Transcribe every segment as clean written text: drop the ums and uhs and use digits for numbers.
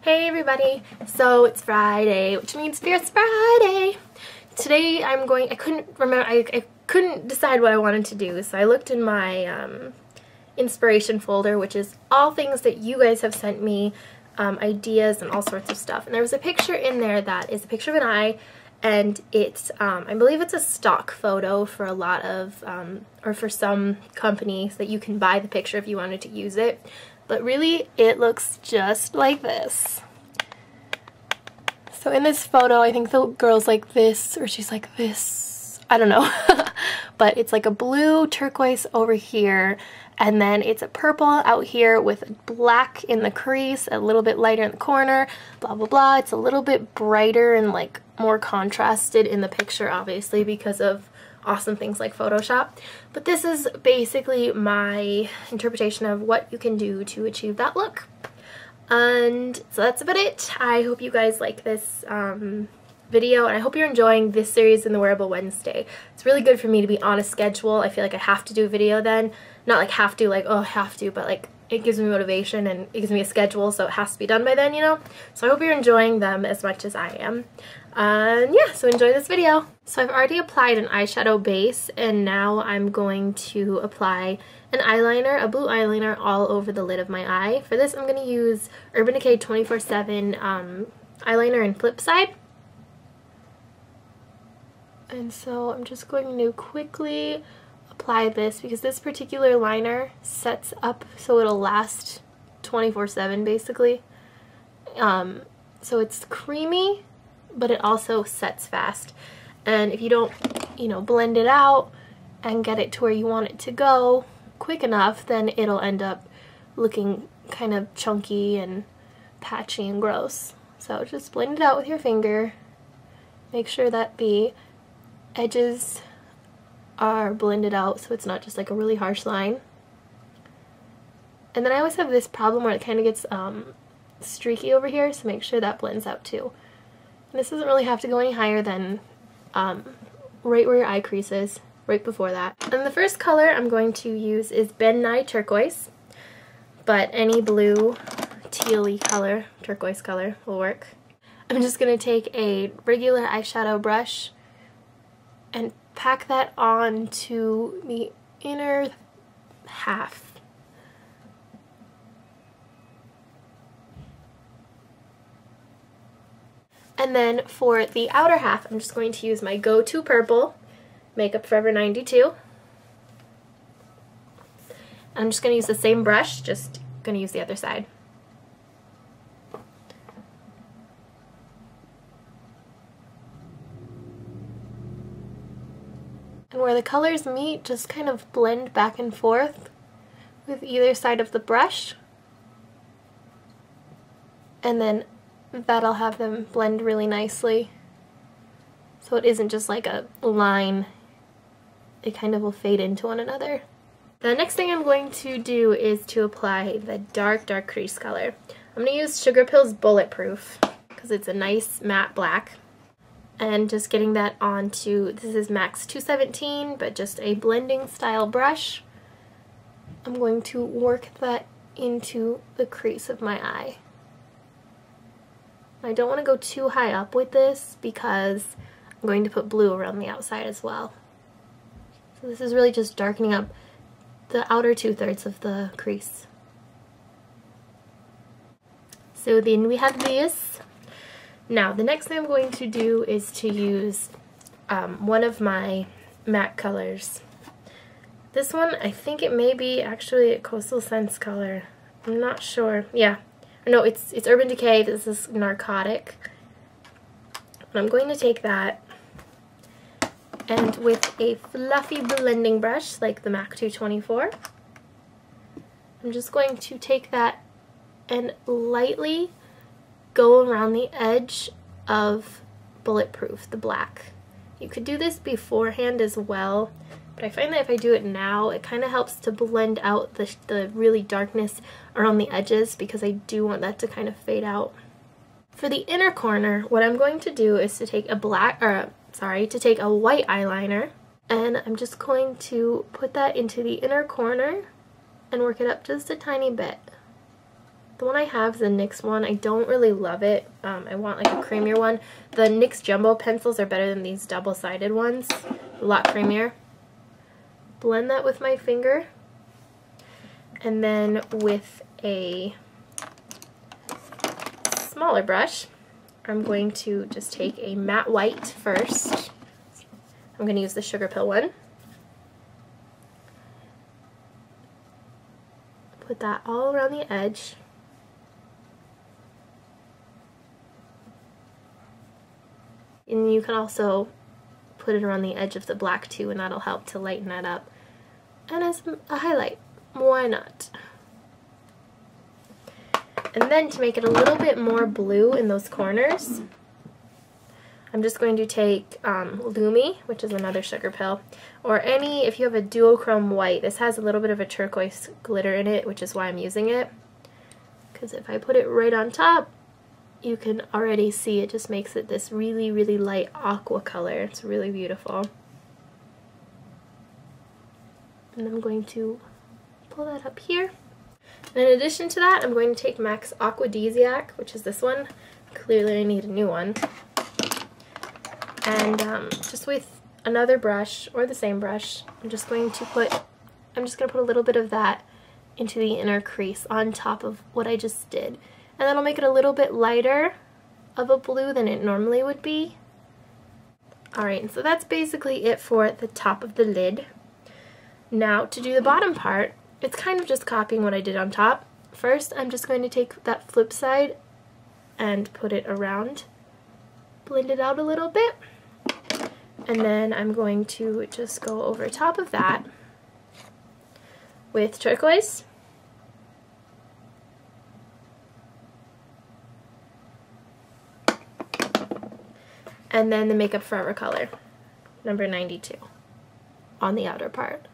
Hey everybody! So it's Friday, which means Fierce Friday! Today I couldn't decide what I wanted to do, so I looked in my inspiration folder, which is all things that you guys have sent me, ideas and all sorts of stuff. And there was a picture in there that is a picture of an eye, and it's, I believe it's a stock photo for a lot of, or for some companies that you can buy the picture if you wanted to use it. But really, it looks just like this. So in this photo, I think the girl's like this, or she's like this. I don't know. But it's like a blue turquoise over here, and then it's a purple out here with black in the crease, a little bit lighter in the corner, blah, blah, blah. It's a little bit brighter and like more contrasted in the picture, obviously, because of awesome things like Photoshop. But this is basically my interpretation of what you can do to achieve that look. And so that's about it. I hope you guys like this video, and I hope you're enjoying this series in the Wearable Wednesday. It's really good for me to be on a schedule. I feel like I have to do a video then. Not like have to, like, oh, I have to, but like it gives me motivation and it gives me a schedule, so it has to be done by then, you know? So I hope you're enjoying them as much as I am. And yeah, so enjoy this video. So I've already applied an eyeshadow base, and now I'm going to apply an eyeliner, a blue eyeliner, all over the lid of my eye. For this, I'm going to use Urban Decay 24/7 eyeliner in Flipside. And so I'm just going to quickly apply this because this particular liner sets up so it'll last 24/7 basically. So it's creamy, but it also sets fast. And if you don't, you know, blend it out and get it to where you want it to go quick enough, then it'll end up looking kind of chunky and patchy and gross. So just blend it out with your finger. Make sure that the edges are blended out so it's not just like a really harsh line. And then I always have this problem where it kind of gets streaky over here, so make sure that blends out too. And this doesn't really have to go any higher than right where your eye crease is, right before that. And the first color I'm going to use is Ben Nye Turquoise, but any blue, tealy color, turquoise color will work. I'm just going to take a regular eyeshadow brush and pack that on to the inner half. And then for the outer half, I'm just going to use my go-to purple, Makeup Forever 92. I'm just going to use the same brush, just going to use the other side. And where the colors meet, just kind of blend back and forth with either side of the brush. And then that'll have them blend really nicely. So it isn't just like a line, it kind of will fade into one another. The next thing I'm going to do is to apply the dark crease color. I'm going to use Sugarpill's Bulletproof because it's a nice matte black. And just getting that onto, this is Max 217, but just a blending style brush. I'm going to work that into the crease of my eye. I don't want to go too high up with this because I'm going to put blue around the outside as well. So this is really just darkening up the outer 2/3 of the crease. So then we have this. Now the next thing I'm going to do is to use one of my matte colors. This one, I think it may be actually a Coastal Scents color. I'm not sure. Yeah. No, it's Urban Decay. This is Narcotic. And I'm going to take that, and with a fluffy blending brush like the MAC 224, I'm just going to take that and lightly go around the edge of Bulletproof, the black. You could do this beforehand as well, but I find that if I do it now, it kind of helps to blend out the really darkness around the edges, because I do want that to kind of fade out. For the inner corner, what I'm going to do is to take a white eyeliner, and I'm just going to put that into the inner corner and work it up just a tiny bit. The one I have is the NYX one. I don't really love it. I want like a creamier one. The NYX Jumbo pencils are better than these double-sided ones. A lot creamier. Blend that with my finger. And then with a smaller brush, I'm going to just take a matte white first. I'm going to use the Sugarpill one. Put that all around the edge. And you can also put it around the edge of the black too, and that'll help to lighten that up. And as a highlight, why not? And then to make it a little bit more blue in those corners, I'm just going to take Lumi, which is another Sugarpill, or any, if you have a duochrome white, this has a little bit of a turquoise glitter in it, which is why I'm using it. Because if I put it right on top, you can already see it just makes it this really, really light aqua color. It's really beautiful. And I'm going to pull that up here. And in addition to that, I'm going to take MAC's Aquadesiac, which is this one. Clearly I need a new one. And just with another brush, or the same brush, I'm just going to put a little bit of that into the inner crease on top of what I just did. And that'll make it a little bit lighter of a blue than it normally would be. Alright, so that's basically it for the top of the lid. Now to do the bottom part, it's kind of just copying what I did on top. First, I'm just going to take that flip side and put it around, blend it out a little bit, and then I'm going to just go over top of that with turquoise. And then the Makeup Forever color, number 92, on the outer part.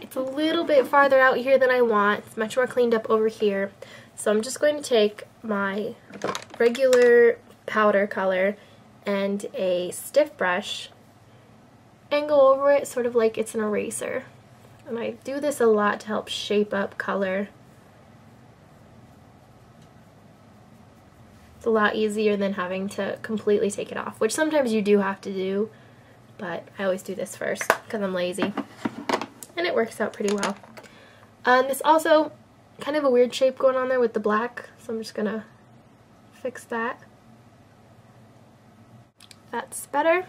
It's a little bit farther out here than I want. It's much more cleaned up over here. So I'm just going to take my regular powder color and a stiff brush and go over it sort of like it's an eraser. And I do this a lot to help shape up color. It's a lot easier than having to completely take it off, which sometimes you do have to do, but I always do this first because I'm lazy. And it works out pretty well. This also kind of a weird shape going on there with the black, so I'm just gonna fix that. That's better.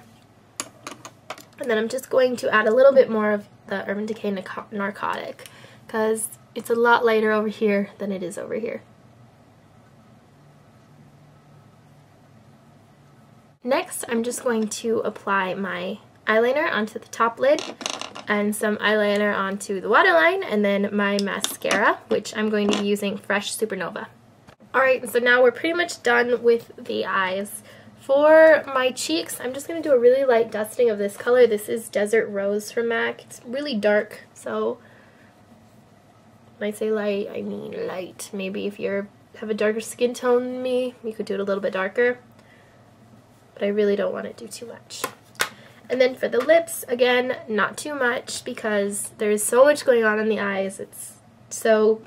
And then I'm just going to add a little bit more of the Urban Decay Narcotic, because it's a lot lighter over here than it is over here. Next, I'm just going to apply my eyeliner onto the top lid and some eyeliner onto the waterline, and then my mascara, which I'm going to be using Fresh Supernova. Alright, so now we're pretty much done with the eyes. For my cheeks, I'm just going to do a really light dusting of this color. This is Desert Rose from MAC. It's really dark, so when I say light, I mean light. Maybe if you have a darker skin tone than me, you could do it a little bit darker. But I really don't want to do too much. And then for the lips, again, not too much because there's so much going on in the eyes. It's so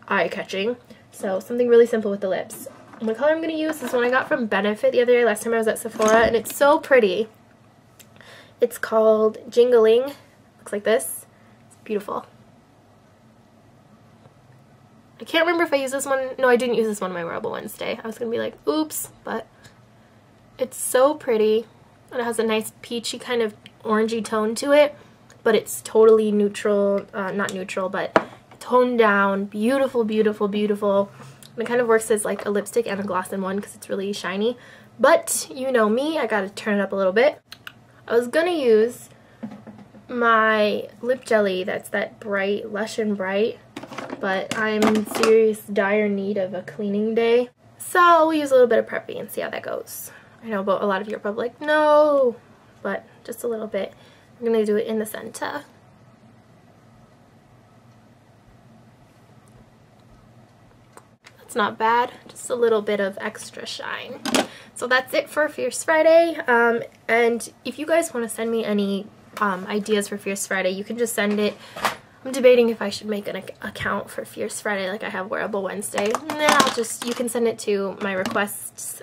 eye-catching. So something really simple with the lips. And the color I'm going to use is one I got from Benefit the other day, last time I was at Sephora, and it's so pretty. It's called Jingling. Looks like this. It's beautiful. I can't remember if I used this one. No, I didn't use this one on my Wearable Wednesday. I was going to be like, oops, but it's so pretty. And it has a nice peachy kind of orangey tone to it, but it's totally neutral, not neutral, but toned down, beautiful, beautiful, beautiful. And it kind of works as like a lipstick and a gloss in one because it's really shiny. But you know me, I gotta turn it up a little bit. I was gonna use my lip jelly that's that bright, Lush and Bright, but I'm in serious dire need of a cleaning day. So we'll use a little bit of Preppy and see how that goes. I know a lot of you are probably like, no, but just a little bit. I'm going to do it in the center. That's not bad, just a little bit of extra shine. So that's it for Fierce Friday, and if you guys want to send me any ideas for Fierce Friday, you can just send it I'm debating if I should make an account for Fierce Friday like I have Wearable Wednesday. Nah, you can send it to my requests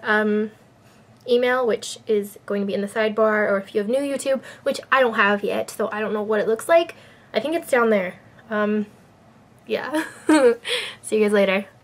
email, which is going to be in the sidebar, or if you have new YouTube, which I don't have yet, so I don't know what it looks like. I think it's down there. Yeah. See you guys later.